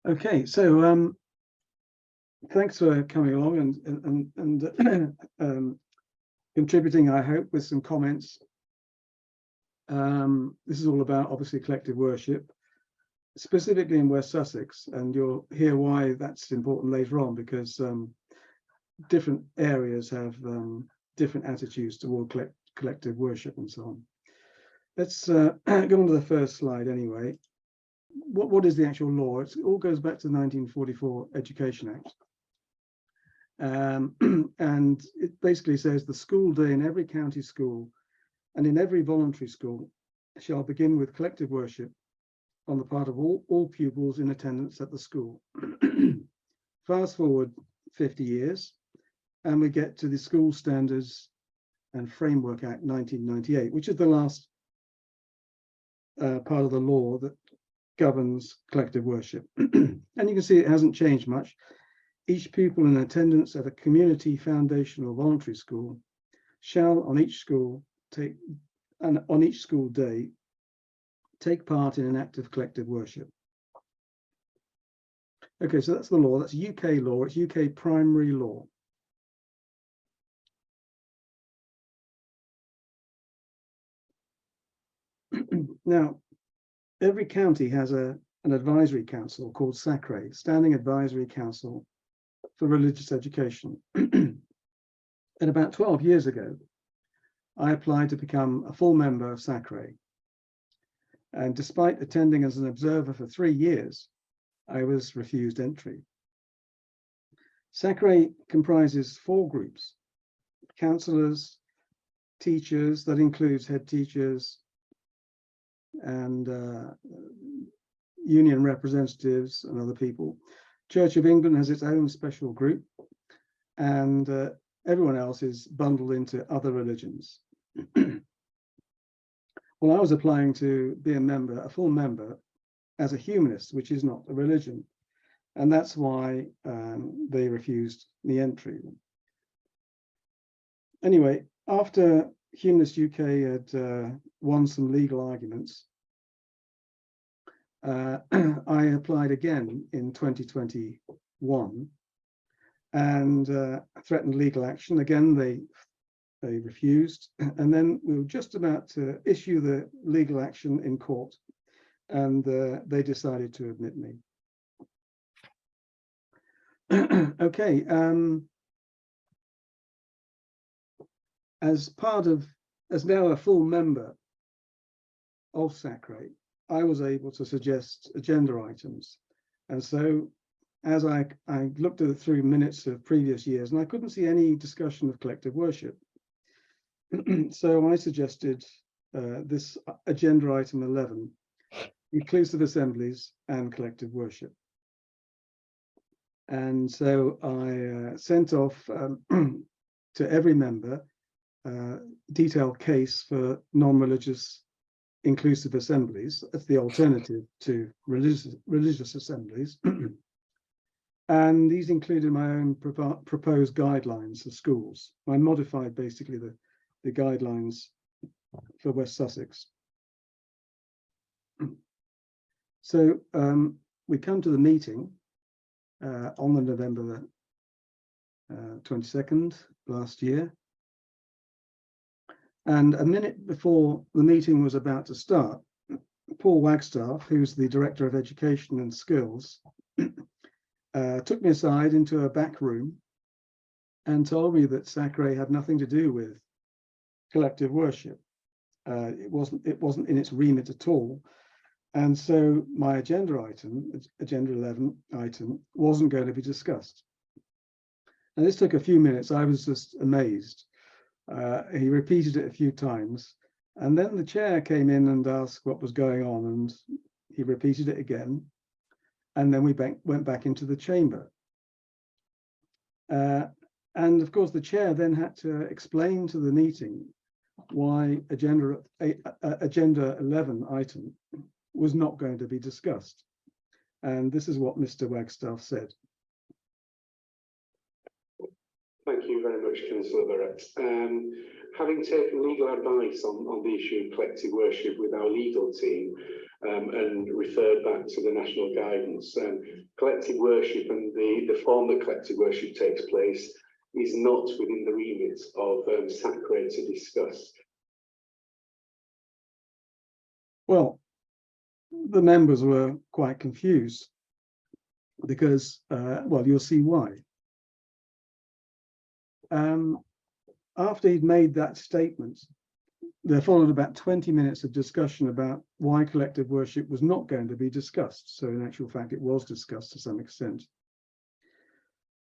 Okay, so thanks for coming along and contributing, I hope, with some comments. This is all about, obviously, collective worship, specifically in West Sussex, and you'll hear why that's important later on, because different areas have different attitudes toward collective worship and so on. Let's go on to the first slide anyway. What is the actual law? It all goes back to the 1944 Education Act. And it basically says the school day in every county school and in every voluntary school shall begin with collective worship on the part of all pupils in attendance at the school. Fast forward 50 years, and we get to the School Standards and Framework Act 1998, which is the last part of the law that governs collective worship. And you can see it hasn't changed much. Each pupil in attendance at a community, foundation, or voluntary school shall on each school day take part in an act of collective worship. Okay, so that's the law. That's UK law. It's UK primary law. Now, every county has an advisory council called SACRE, Standing Advisory Council for Religious Education. And about 12 years ago, I applied to become a full member of SACRE. And despite attending as an observer for 3 years, I was refused entry. SACRE comprises 4 groups: counsellors, teachers, that includes head teachers, and union representatives and other people. Church of England has its own special group, and everyone else is bundled into other religions. Well, I was applying to be a full member, as a humanist, which is not a religion, and that's why they refused the entry. Anyway, after Humanist UK had won some legal arguments, I applied again in 2021 and threatened legal action. Again, they refused, and then we were just about to issue the legal action in court, and they decided to admit me. Okay. As now a full member of SACRE, I was able to suggest agenda items. And so as I looked at it through minutes of previous years, and I couldn't see any discussion of collective worship. So I suggested this agenda item 11, inclusive assemblies and collective worship. And so I sent off to every member detailed case for non-religious inclusive assemblies. That's the alternative to religious assemblies. And these included my own proposed guidelines for schools. I modified basically the guidelines for West Sussex. So we come to the meeting on the November 22nd last year. And a minute before the meeting was about to start, Paul Wagstaff, who's the Director of Education and Skills, took me aside into a back room and told me that SACRE had nothing to do with collective worship. It wasn't in its remit at all. And so my agenda 11 item, wasn't going to be discussed. And this took a few minutes. I was just amazed. He repeated it a few times, and then the chair came in and asked what was going on, and he repeated it again, and then we went back into the chamber. And of course, the chair then had to explain to the meeting why agenda 11 item was not going to be discussed. And this is what Mr. Wagstaff said. Thank you very much, Councillor Barrett. Having taken legal advice on the issue of collective worship with our legal team, and referred back to the national guidance. Collective worship and the form that collective worship takes place is not within the remit of SACRE to discuss. Well, the members were quite confused because, well, you'll see why. After he'd made that statement, there followed about 20 minutes of discussion about why collective worship was not going to be discussed. So in actual fact, it was discussed to some extent.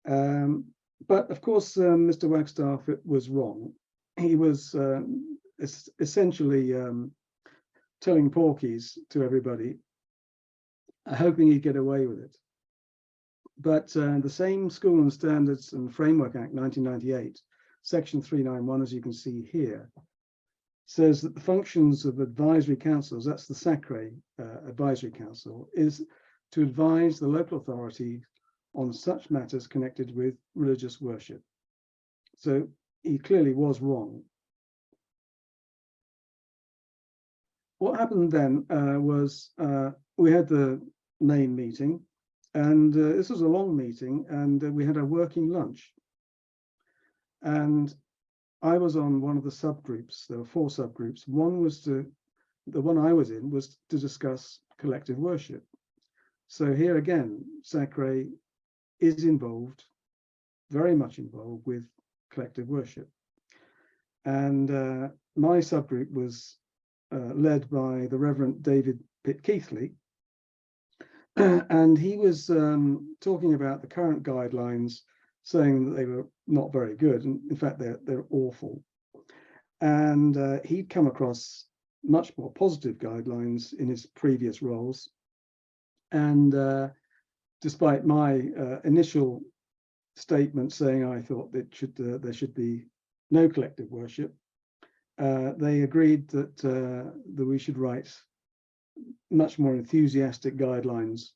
But of course, Mr. Wagstaff was wrong. He was essentially telling porkies to everybody, hoping he'd get away with it. But the same School and Standards and Framework Act 1998, Section 391, as you can see here, says that the functions of advisory councils, that's the SACRE Advisory Council, is to advise the local authority on such matters connected with religious worship. So he clearly was wrong. What happened then was we had the main meeting, and this was a long meeting, and we had a working lunch. And I was on one of the subgroups. There were 4 subgroups. One was the one I was in was to discuss collective worship. So here again, SACRE is involved, very much involved with collective worship. And my subgroup was led by the Reverend David Pitt-Keithley. And he was talking about the current guidelines, saying that they were not very good. And in fact, they're awful. And he'd come across much more positive guidelines in his previous roles. And despite my initial statement saying I thought that there should be no collective worship, they agreed that we should write much more enthusiastic guidelines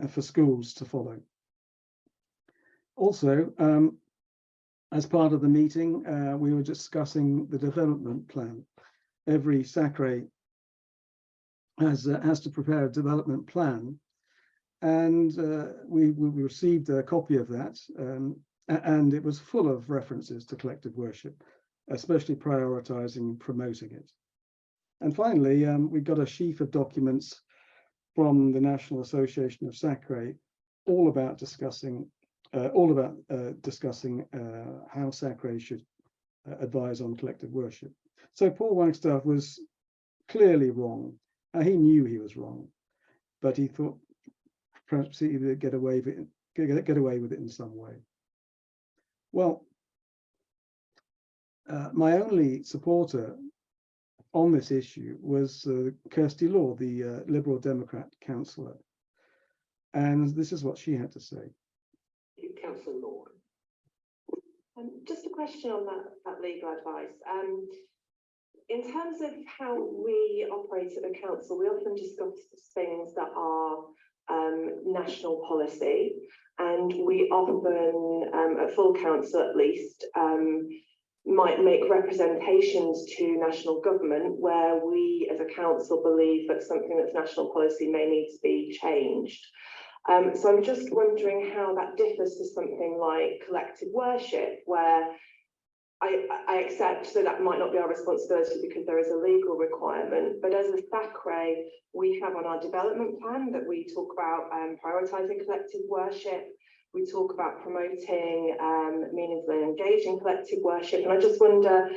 for schools to follow. Also, as part of the meeting, we were discussing the development plan. Every SACRE has to prepare a development plan, and we received a copy of that, and it was full of references to collective worship, especially prioritizing and promoting it. And finally, we got a sheaf of documents from the National Association of SACRE, all about discussing how SACRE should advise on collective worship. So Paul Wagstaff was clearly wrong. He knew he was wrong, but he thought perhaps he would get away with it in some way. Well, my only supporter on this issue was Kirsty Law, the Liberal Democrat councillor, and this is what she had to say. Councillor Law. Just a question on that legal advice. In terms of how we operate at the council, we often discuss things that are national policy, and we often, at full council at least, might make representations to national government where we as a council believe that something that's national policy may need to be changed. So I'm just wondering how that differs to something like collective worship, where I accept that that might not be our responsibility because there is a legal requirement, but as a SACRE, we have on our development plan that we talk about prioritising collective worship. We talk about promoting meaningful and engaging collective worship, and I just wonder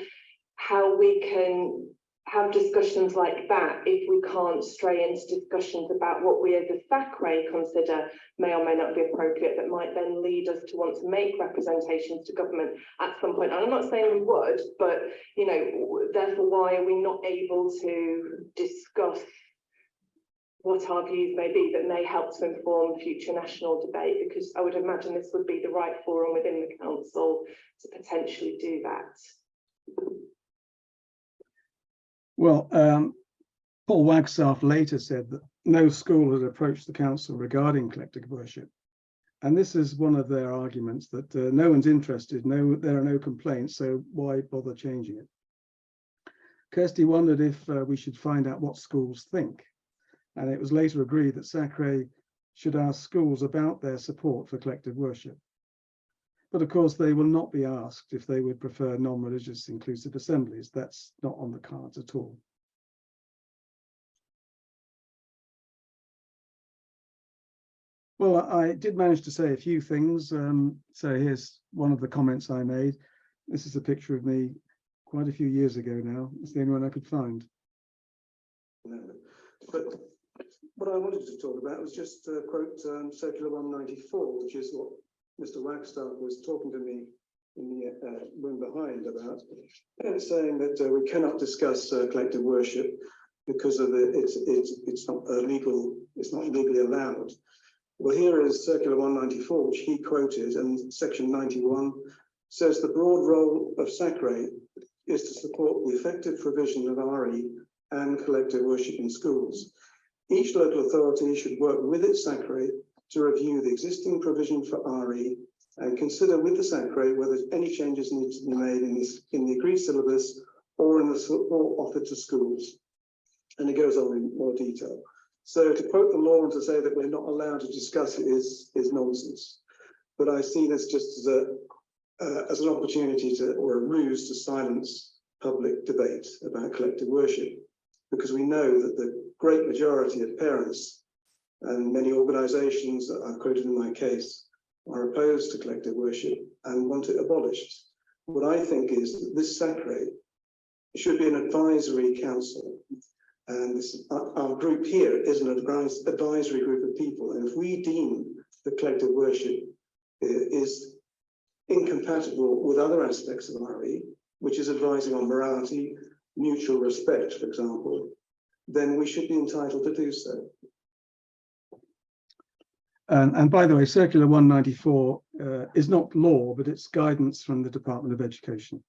how we can have discussions like that if we can't stray into discussions about what we as a SACRE consider may or may not be appropriate, that might then lead us to want to make representations to government at some point. And I'm not saying we would, but you know, therefore why are we not able to discuss what our views may be that may help to inform future national debate? Because I would imagine this would be the right forum within the council to potentially do that. Well, Paul Wagstaff later said that no school had approached the council regarding collective worship. And this is one of their arguments, that no one's interested, there are no complaints, so why bother changing it? Kirsty wondered if we should find out what schools think. And it was later agreed that SACRE should ask schools about their support for collective worship. But of course, they will not be asked if they would prefer non-religious inclusive assemblies. That's not on the cards at all. Well, I did manage to say a few things. So here's one of the comments I made. This is a picture of me quite a few years ago now. It's the only one I could find. No, but what I wanted to talk about was just quote Circular 194, which is what Mr. Wagstaff was talking to me in the room behind about, and saying that we cannot discuss collective worship because of it's not legal, it's not legally allowed. Well, here is Circular 194, which he quoted, and Section 91 says the broad role of SACRE is to support the effective provision of RE and collective worship in schools. Each local authority should work with its SACRE to review the existing provision for RE and consider with the SACRE whether any changes need to be made in the agreed syllabus or in the support offered to schools. And it goes on in more detail. So to quote the law and to say that we're not allowed to discuss it is nonsense. But I see this just as an opportunity or a ruse to silence public debate about collective worship, because we know that the great majority of parents and many organisations that I've quoted in my case are opposed to collective worship and want it abolished. What I think is that this SACRE should be an advisory council. And our group here is an advisory group of people. And if we deem that collective worship is incompatible with other aspects of RE, which is advising on morality, mutual respect, for example, then we should be entitled to do so. And by the way, Circular 194 is not law, but it's guidance from the Department of Education.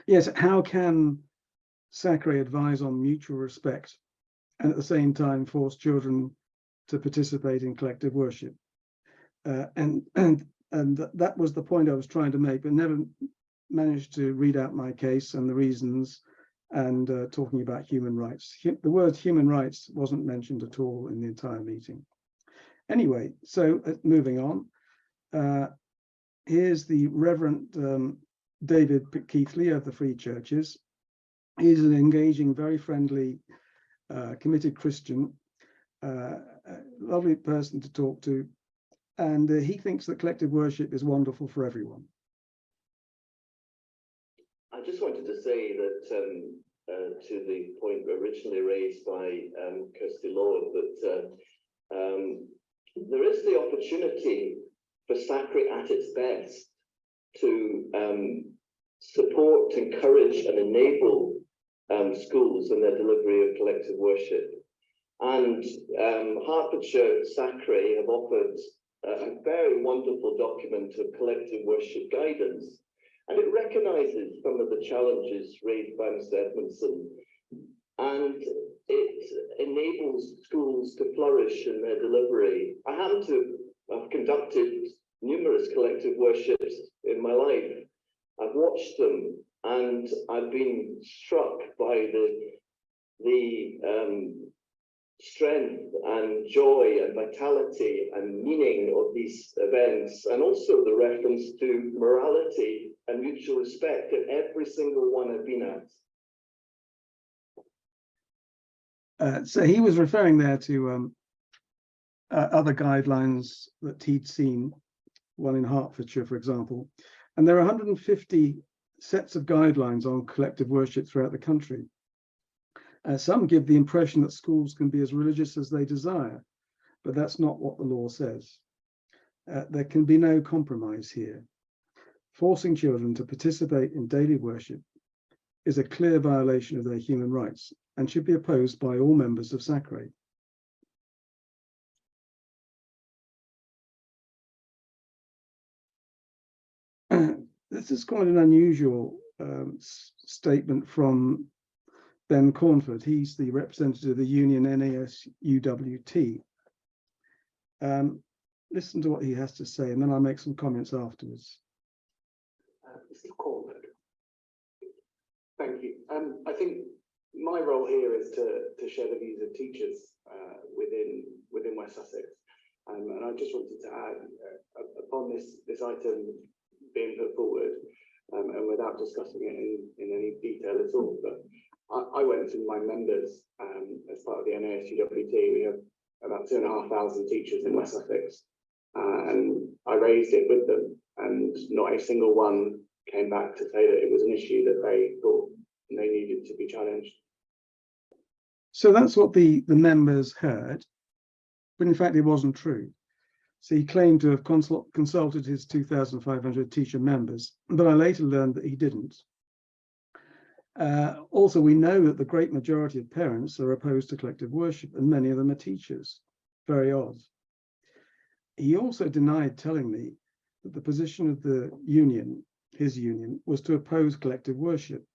Yes, how can SACRE advise on mutual respect and at the same time force children to participate in collective worship? And that was the point I was trying to make, but never managed to read out my case and the reasons and talking about human rights. The word human rights wasn't mentioned at all in the entire meeting. Anyway, so moving on, here's the Reverend David Keithley of the Free Churches. He's an engaging, very friendly, committed Christian, lovely person to talk to, and he thinks that collective worship is wonderful for everyone. I just wanted to say that to the point originally raised by Kirsty Lord, that there is the opportunity for SACRE at its best to support, encourage and enable schools in their delivery of collective worship. And Hertfordshire SACRE have offered a very wonderful document of collective worship guidance, and it recognises some of the challenges raised by Mr. Edmondson, and it enables schools to flourish in their delivery. I happen to have conducted numerous collective worships in my life. I've watched them, and I've been struck by the strength and joy and vitality and meaning of these events, and also the reference to morality and mutual respect in every single one I've been at. So he was referring there to other guidelines that he'd seen, one in Hertfordshire, for example. And there are 150 sets of guidelines on collective worship throughout the country. Some give the impression that schools can be as religious as they desire, but that's not what the law says. There can be no compromise here. Forcing children to participate in daily worship is a clear violation of their human rights and should be opposed by all members of SACRE. This is quite an unusual statement from Ben Cornford. He's the representative of the union NASUWT. Listen to what he has to say, and then I'll make some comments afterwards. Mr. Cornford. Thank you. I think my role here is to share the views of teachers within West Sussex, and I just wanted to add upon this item being put forward, and without discussing it in any detail at all, but I went to my members as part of the NASUWT. We have about 2,500 teachers in West Sussex, and I raised it with them, and not a single one came back to say that it was an issue that they thought they needed to be challenged. So that's what the members heard, but in fact it wasn't true. So he claimed to have consulted his 2,500 teacher members, but I later learned that he didn't. Also, we know that the great majority of parents are opposed to collective worship, and many of them are teachers. Very odd. He also denied telling me that the position of the union, his union, was to oppose collective worship.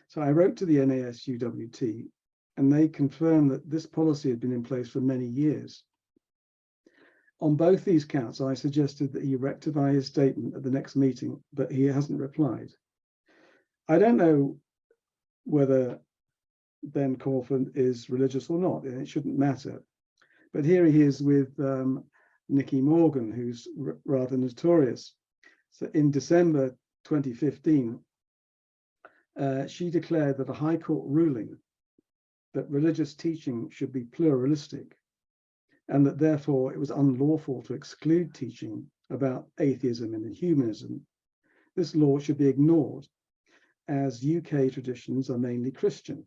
So I wrote to the NASUWT, and they confirmed that this policy had been in place for many years. On both these counts, I suggested that he rectify his statement at the next meeting, but he hasn't replied. I don't know whether Ben Corford is religious or not, and it shouldn't matter. But here he is with Nicky Morgan, who's rather notorious. So in December 2015, she declared that a High Court ruling that religious teaching should be pluralistic, and that therefore it was unlawful to exclude teaching about atheism and humanism. This law should be ignored, as UK traditions are mainly Christian.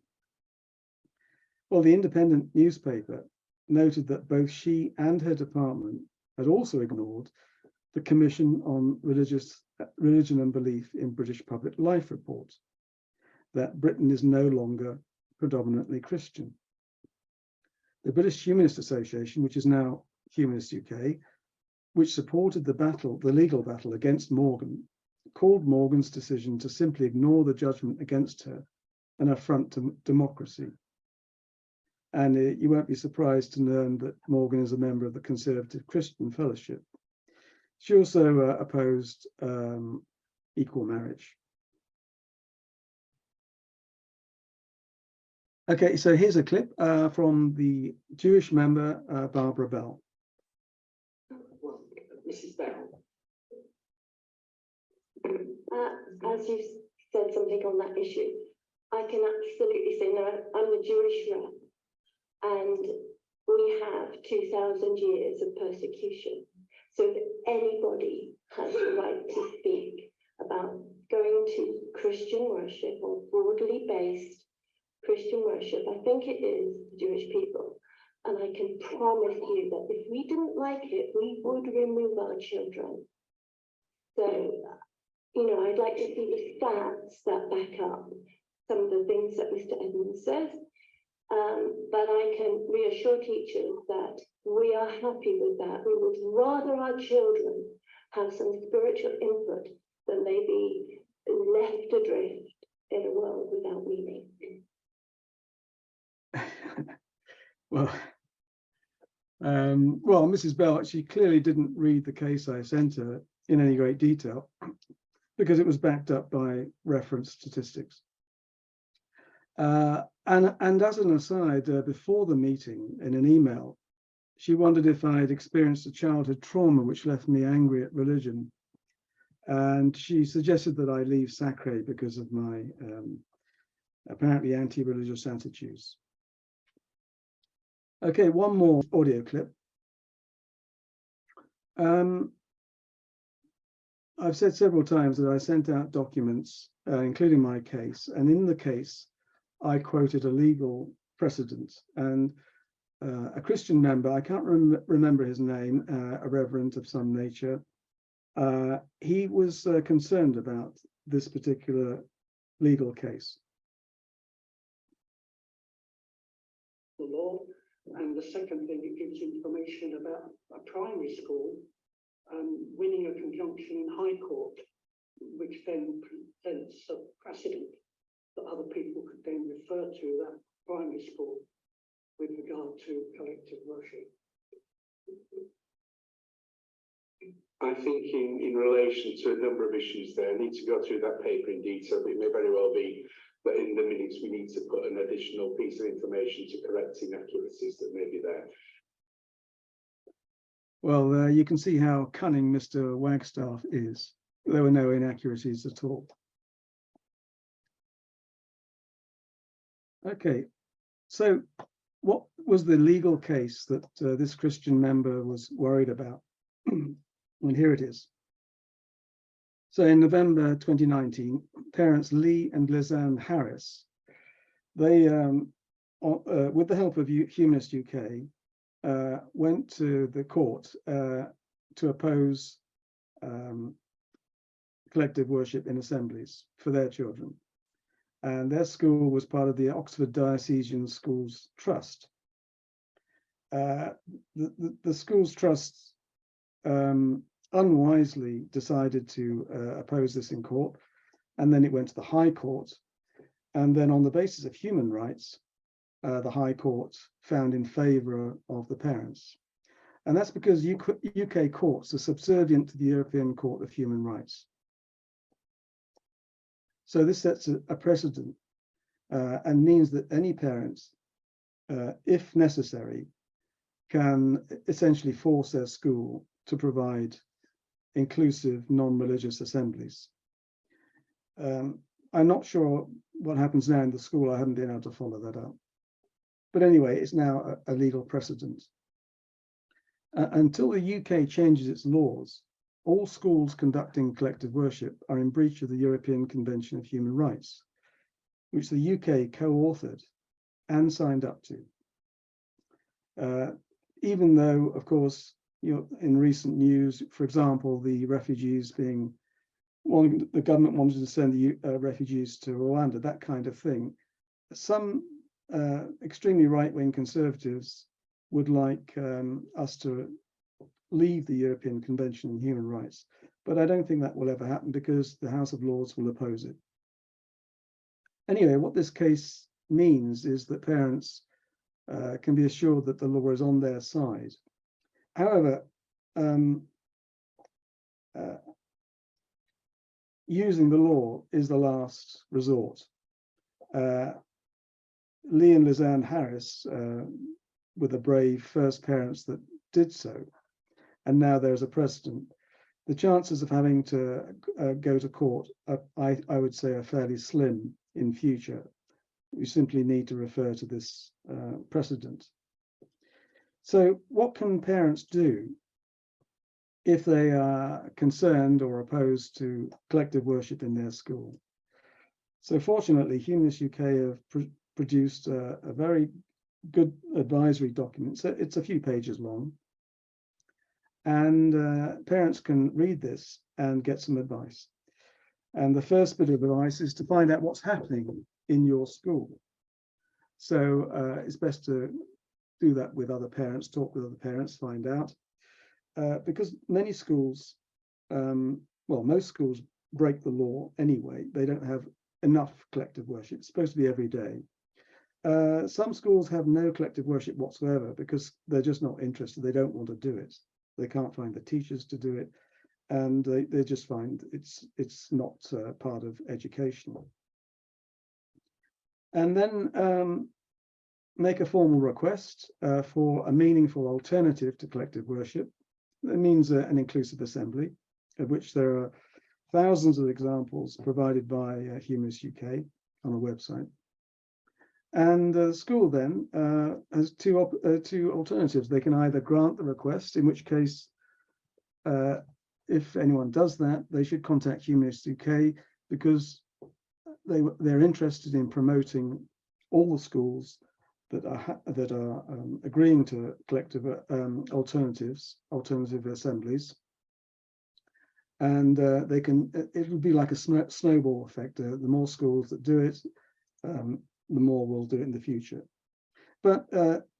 Well, the Independent newspaper noted that both she and her department had also ignored the Commission on Religion and Belief in British Public Life report, that Britain is no longer predominantly Christian. The British Humanist Association, which is now Humanist UK, which supported the legal battle against Morgan, called Morgan's decision to simply ignore the judgment against her an affront to democracy. And you won't be surprised to learn that Morgan is a member of the Conservative Christian Fellowship. She also opposed equal marriage. Okay, so here's a clip from the Jewish member, Barbara Bell. Well, Mrs. Bell. As you said something on that issue, I can absolutely say, no, I'm the Jewish rep, and we have 2,000 years of persecution. So that anybody has the right to speak about going to Christian worship or broadly based Christian worship, I think it is the Jewish people. And I can promise you that if we didn't like it, we would remove our children. So, you know, I'd like to see the stats that back up some of the things that Mr. Edmonds says. But I can reassure teachers that we are happy with that. We would rather our children have some spiritual input than they be left adrift in a world without meaning. Well, Mrs. Bell, she clearly didn't read the case I sent her in any great detail because it was backed up by reference statistics. And as an aside, before the meeting, in an email, she wondered if I'd experienced a childhood trauma which left me angry at religion. And she suggested that I leave SACRE because of my apparently anti-religious attitudes. Okay, one more audio clip. I've said several times that I sent out documents, including my case, and in the case, I quoted a legal precedent, and a Christian member, I can't remember his name, a reverend of some nature, he was concerned about this particular legal case. The law, and the second thing, it gives information about a primary school winning a conjunction in High Court, which then presents a precedent that other people could then refer to that primary school with regard to collective worship. I think in relation to a number of issues there, I need to go through that paper in detail, but it may very well be but in the minutes we need to put an additional piece of information to correct inaccuracies that may be there. Well, you can see how cunning Mr. Wagstaff is. There were no inaccuracies at all. Okay, so what was the legal case that this Christian member was worried about? And here it is. So in November 2019, parents Lee and Lizanne Harris, they, with the help of Humanist UK, went to the court to oppose collective worship in assemblies for their children. And their school was part of the Oxford Diocesan School Trust. The school's trust unwisely decided to oppose this in court, and then it went to the High Court. And then on the basis of human rights, the High Court found in favour of the parents. And that's because UK courts are subservient to the European Court of Human Rights. So this sets a precedent and means that any parents, if necessary, can essentially force their school to provide inclusive non-religious assemblies. I'm not sure what happens now in the school. I haven't been able to follow that up. But anyway, it's now a legal precedent. Until the UK changes its laws, all schools conducting collective worship are in breach of the European Convention of Human Rights, which the UK co-authored and signed up to. Even though, of course, in recent news, for example, the refugees the government wanted to send the refugees to Rwanda, that kind of thing. Some extremely right-wing conservatives would like us to leave the European Convention on Human Rights, but I don't think that will ever happen because the House of Lords will oppose it. Anyway, what this case means is that parents can be assured that the law is on their side. However, using the law is the last resort. Lee and Lizanne Harris were the brave first parents that did so, and now there's a precedent. The chances of having to go to court, I would say, are fairly slim in future. We simply need to refer to this precedent. So what can parents do if they are concerned or opposed to collective worship in their school? So fortunately, Humanist UK have produced a very good advisory document. So it's a few pages long. And parents can read this and get some advice. And the first bit of advice is to find out what's happening in your school. So it's best to do that with other parents, talk with other parents, find out. Because many schools, well, most schools break the law anyway. They don't have enough collective worship. It's supposed to be every day. Some schools have no collective worship whatsoever because they're just not interested. They don't want to do it. They can't find the teachers to do it, and they just find it's not part of education. And then make a formal request for a meaningful alternative to collective worship. That means an inclusive assembly, of which there are thousands of examples provided by Humanist UK on a website. And the school then has two alternatives. They can either grant the request, in which case, if anyone does that, they should contact Humanist UK because they're interested in promoting all the schools that are agreeing to collective alternative assemblies. And they can. It would be like a snowball effect. The more schools that do it, the more we'll do it in the future. But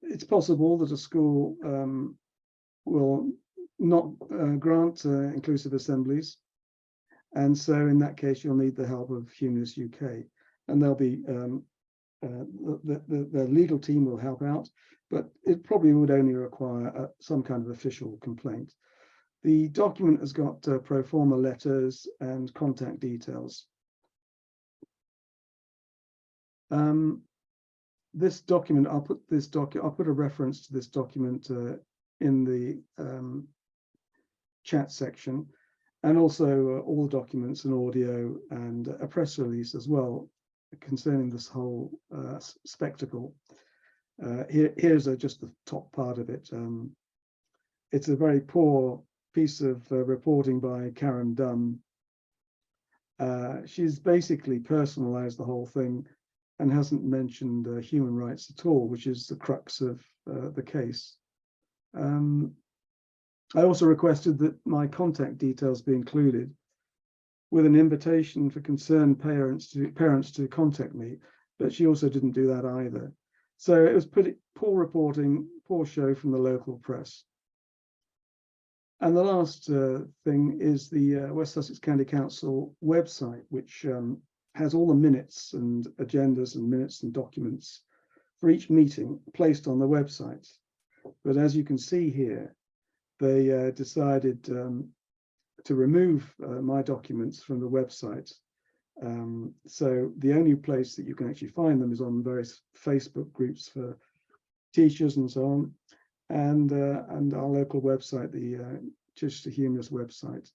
it's possible that a school will not grant inclusive assemblies. And so in that case, you'll need the help of Humanist UK. And there'll be, the legal team will help out, but it probably would only require some kind of official complaint. The document has got pro forma letters and contact details. This document, I'll put a reference to this document in the chat section, and also all documents and audio and a press release as well concerning this whole spectacle. Here's just the top part of it. It's a very poor piece of reporting by Karen Dunn. She's basically personalized the whole thing and hasn't mentioned human rights at all, which is the crux of the case. I also requested that my contact details be included with an invitation for concerned parents to contact me, but she also didn't do that either. So it was pretty poor reporting, poor show from the local press. And the last thing is the West Sussex County Council website, which has all the minutes and agendas and minutes and documents for each meeting placed on the website. But as you can see here, they decided to remove my documents from the website. So the only place that you can actually find them is on various Facebook groups for teachers and so on, and our local website, the Chichester Humanist website.